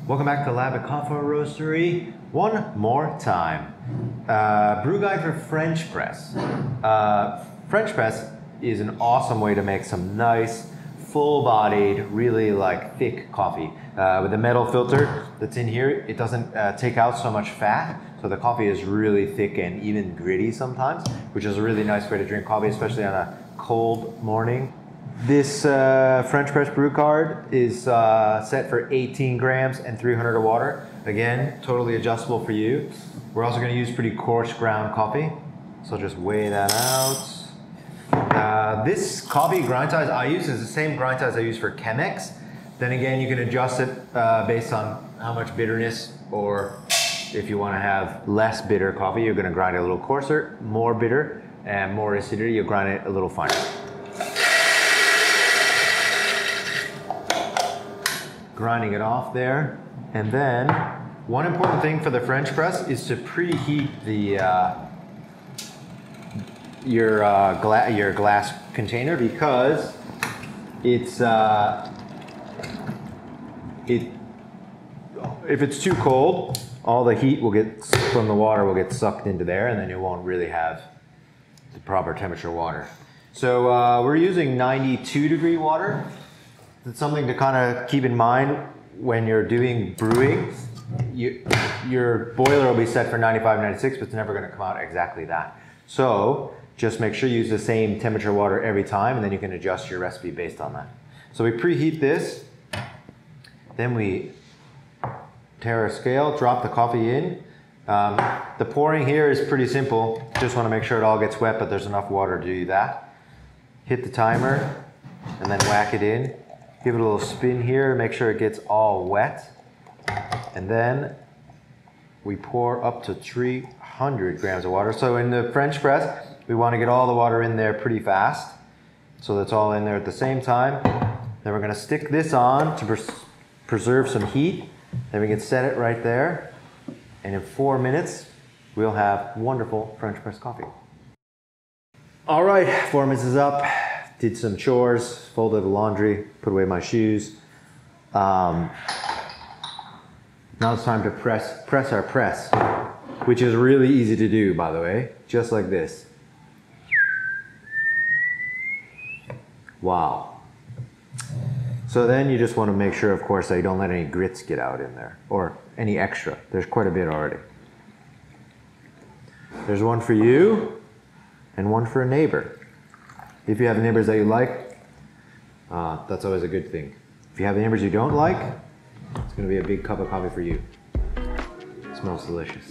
Welcome back to Lab at Kaffa Roastery. One more time. Brew guide for French press. French press is an awesome way to make some nice, full-bodied, really thick coffee. With the metal filter that's in here, it doesn't take out so much fat, so the coffee is really thick and even gritty sometimes, which is a really nice way to drink coffee, especially on a cold morning. This French press brew card is set for 18 grams and 300 of water. Again, totally adjustable for you. We're also going to use pretty coarse ground coffee, so just weigh that out. This coffee grind size I use is the same grind size I use for Chemex. Then again, you can adjust it based on how much bitterness, or if you want to have less bitter coffee, you're going to grind it a little coarser. More bitter and more acidity, you'll grind it a little finer. Grinding it off there. And then one important thing for the French press is to preheat the your glass container, because it's if it's too cold, all the heat from the water will get sucked into there, and then you won't really have the proper temperature water. So we're using 92-degree water. It's something to kind of keep in mind when you're doing brewing. Your boiler will be set for 95, 96, but it's never going to come out exactly that. So just make sure you use the same temperature water every time, and then you can adjust your recipe based on that. So we preheat this, then we tear our scale, drop the coffee in. The pouring here is pretty simple. Just want to make sure it all gets wet, but there's enough water to do that. Hit the timer and then whack it in. Give it a little spin here, make sure it gets all wet. And then we pour up to 300 grams of water. So in the French press, we want to get all the water in there pretty fast, so that's all in there at the same time. Then we're going to stick this on to preserve some heat. Then we can set it right there. And in 4 minutes, we'll have wonderful French press coffee. All right, 4 minutes is up. Did some chores, folded the laundry, put away my shoes. Now it's time to press our press, which is really easy to do, by the way, just like this. Wow. So then you just want to make sure, of course, that you don't let any grits get out in there, or any extra. There's quite a bit already. There's one for you and one for a neighbor. If you have neighbors that you like, that's always a good thing. If you have neighbors you don't like, it's going to be a big cup of coffee for you. It smells delicious.